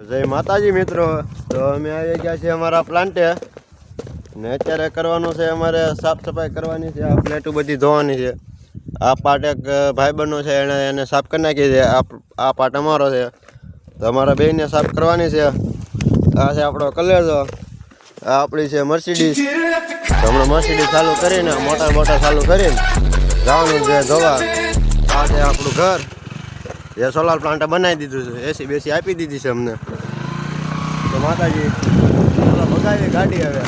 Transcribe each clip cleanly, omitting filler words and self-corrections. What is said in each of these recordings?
જય માતાજી મિત્રો, તો અમે આવી ગયા છીએ અમારા પ્લાન્ટે ને અત્યારે કરવાનું છે અમારે સાફ સફાઈ કરવાની છે. આ પ્લેટો બધી ધોવાની છે. આ પાર્ટ એક ભાઈબંધનો છે, એને સાફ કરી નાખી છે. આ પાર્ટ અમારો છે, તો અમારા બેને સાફ કરવાની છે. આ છે આપણો કલેજો, આ આપણી છે મર્સિડીઝ. તો હમણાં મર્સિડીઝ ચાલુ કરીને મોટર ચાલુ કરીને જવાનું છે ધોવા. આ છે આપણું ઘર, એ સોલાર પ્લાન્ટ બનાવી દીધું છે, એસી બેસી આપી દીધી છે અમને. તો માતાજી ચાલો ભગાવી ગાડી હવે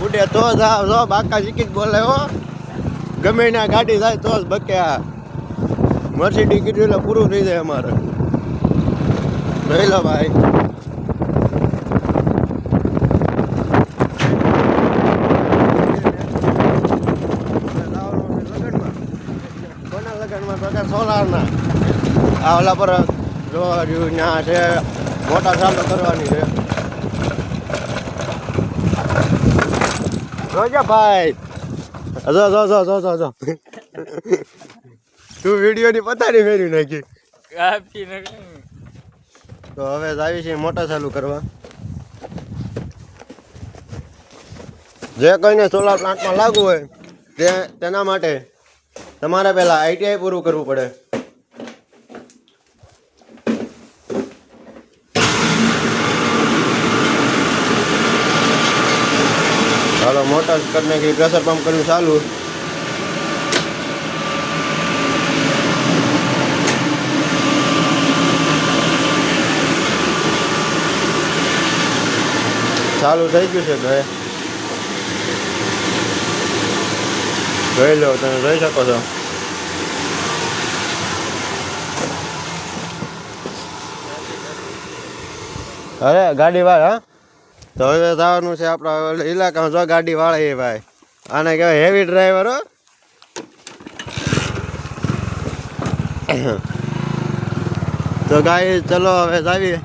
ઉડે તો જો બાકા શીખી જ બોલે હો. ગમે ના ગાડી જાય તો જ બકે. આ મર્સિડીઝ કીધું એટલે પૂરું થઈ જાય અમારે. જોઈ લો ભાઈ. સોલારના આ ઓલા પર જો ત્યાં છે મોટા ચાલુ કરવાની છે. જોજો ભાઈ, જો તું વિડીયોની પથારી ફેરવી નાખી. તો હવે આવી છે મોટા ચાલુ કરવા. જે કોઈને સોલાર પ્લાન્ટમાં લાગવું હોય તેના માટે તમારે પહેલાં ITI પૂરું કરવું પડે. ચાલો મોટર કરી નાખી, પ્રેશર પંપ કર્યું ચાલુ. ચાલુ થઈ ગયું છે ભાઈ, જોઈ લો, તમે જોઈ શકો છો. અરે ગાડી વાળા, તો હવે જવાનું છે આપણા ઇલાકામાં. જો ગાડી વાળા એ ભાઈ, આને કહેવાય હેવી ડ્રાઈવર હો. તો ગાઈ ચલો હવે જાવીએ.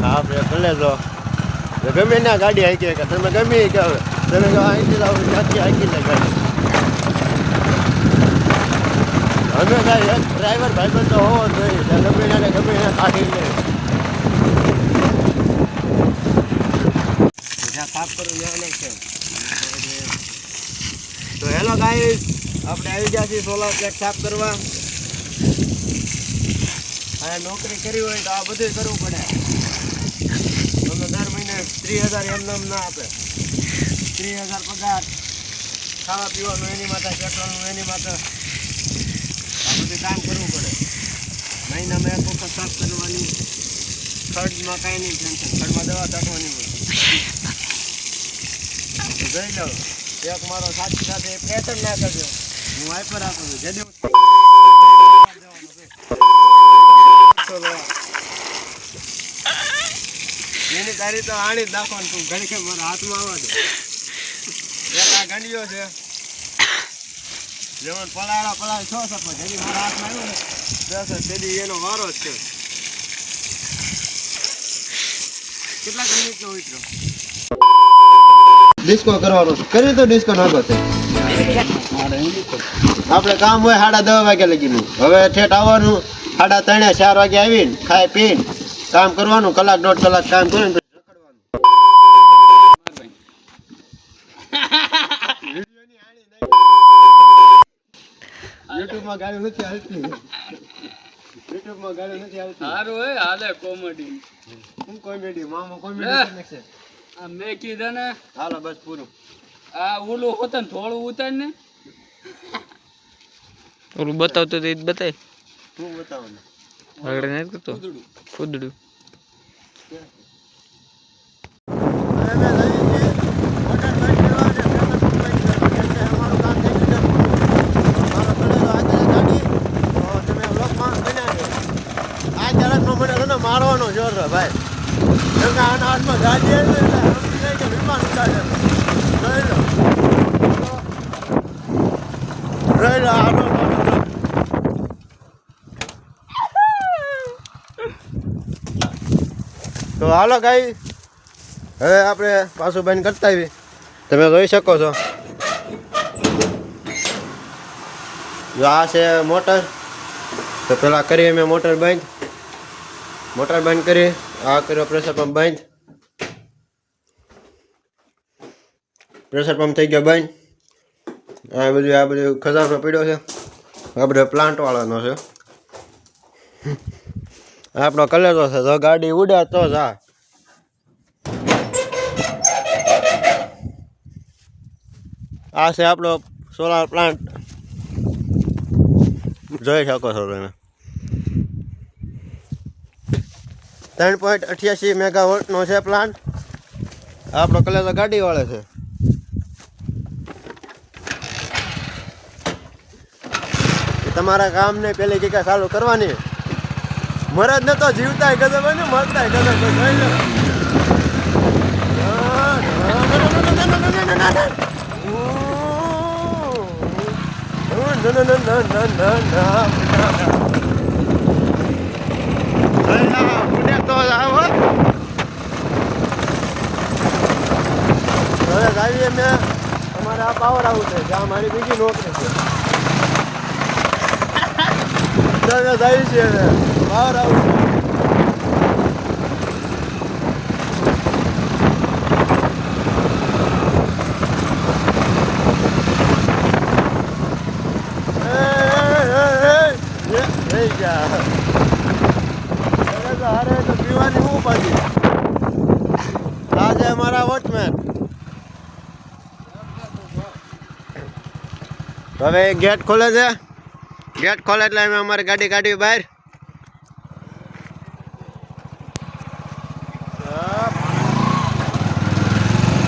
આપણે ભલે જો ગમે ના ગાડી હાકી કે તમે ગમે કે તમે અહીંથી જાઓ ત્યાંથી હાકી ને ગાડી. અમે કાંઈ એક ડ્રાઈવર ભાઈબંધ તો હોવો જ જોઈએ, ગમે ના કાઢી લે. જ્યાં સાફ કરવું ત્યાં નહીં છે. તો હેલો ગાઈસ, આપણે આવી ગયા છીએ સોલાર પ્લેટ સાફ કરવા. આ નોકરી કરી હોય તો આ બધું કરવું પડે. દર મહિને 30,000 એમ ના આપે. 30,000 પગાર, ખાવા પીવાનું એની માટે, પેટ્રોલનું એની માટે, આ બધું કામ કરવું પડે. મહિનામાં એક વખત સાફ કરવાની. ખર્ચમાં કાંઈ નહીં ટેન્શન, ખર્ચમાં દવા ચાટવાની હોય. જોઈ લો, એક મારો સાથી સાથે પેટર્ન ના કરજો, હું વાઇપર આપું છું. જેથી એની તારી તો આણી જ નાખવાનું. તું ઘડી કે મારા હાથમાં આવવા દે. એક આ ગંડિયો છે, જેમાં પલાળ છો શકો. જેથી મારા હાથમાં આવ્યું ને દસ તેથી એનો વારો જ છે. કેટલાક મિનિટનો ઉતરો ડિસ્કો કરવાનો કરી તો ડિસ્કો નાખો છે. આપણે કામ હોય 10:30 વાગ્યા લગીનું. હવે ઠેઠ આવવાનું 3:30 4 વાગે આવીને ખાઈ પીને કામ કરવાનું. કલાક 1.5 કલાક કામ કરીને યુટ્યુબમાં ગાડી નથી આવતી. સારું હોય હાલે કોમેડી. હું કોમેડી મામો કોમેડી છે. આ મેં કીધા ને હાલો બસ પૂરું. આ ઓલું હોતન થોડું ઉતાર ને ઓલું બતાવતો તો એ જ બતાય. હું બતાવું આગળ નથી કરતો ખુદડું. મારવાનો જોર છે ભાઈ. આના હાથમાં ગાડી આવી એટલે વિમાન ઉડાડે. તો હાલો ગાઈ, હવે આપણે પાછું બંધ કરતા આવી. તમે જોઈ શકો છો જો આ છે મોટર. તો પેલા કરીએ મેં મોટર બંધ કરી. આ કર્યો પ્રેશર પંપ બંધ. પ્રેશર પંપ થઈ ગયો બંધ. આ બધું ખજાનો પડ્યો છે. આ બધો પ્લાન્ટ વાળાનો છે. આપણો કલેજો છે. જો ગાડી ઉડે તો જા. આ છે આપણો સોલાર પ્લાન્ટ. જોઈ શકો છો તમે. 3.88 મેગાવોલ્ટનો છે પ્લાન્ટ. આપણો કલેજો ગાડી વાળે છે. તમારા કામને પેલી કીકા ચાલુ કરવાની. મરદ ને તો જીવતા ગજબ હોય ને મરતા ગજબ હોય. હવે જાવીએ મેં અમારે આ પાવર આવું છે જ્યાં મારી બીજી નોકરી છે. જાય છે બહાર આવું પીવાની હું પાછી. આ છે અમારા વોચમેન. હવે ગેટ ખોલે છે. ગેટ ખોલે એટલે અમે અમારી ગાડી કાઢી બહાર.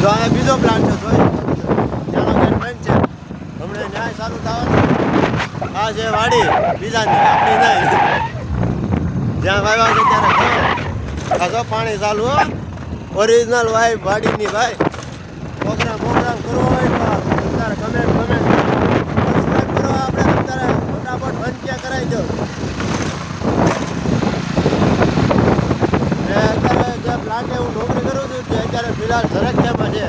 જો આ બીજો પ્લાન્ટ છે. ત્યાંનો ગેટ બંધ છે. હમણાં ન્યાય સારું થવાનું. આ છે વાડી બીજા આપણી નહીં. જ્યાં વાવ્યા છે ત્યારે આ જો પાણી ચાલુ હો. ઓરિજિનલ વાઇફ વાડીની ભાઈ. પ્રોગ્રામ કરવો હોય તો અત્યારે કમેન્ટ કરો. આપણે અત્યારે ફટાફટ બંધ કરાવી દો. અત્યારે જે પ્લાન્ટે હું નોકરી કરું છું તે અત્યારે ફિલહાલ ઝરખિયામાં છે.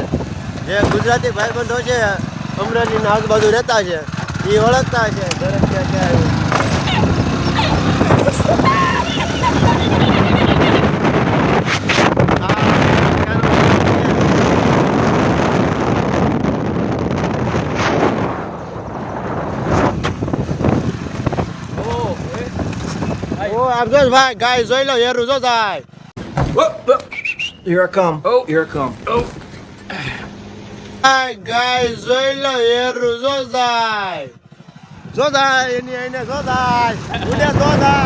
જે ગુજરાતી ભાઈબંધો છે અમરેલીના આજુબાજુ રહેતા છે એ ઓળખતા છે ઝરખિયા ક્યાં આવ્યું. જો ભાઈ ગાય જોઈ લો હેરું જો જાય. Here I come. Oh. Here I come. ગાય જોઈ લો હેરું જો જાય. જો જાય એની એને જો જાય. ઉડે તો જાય.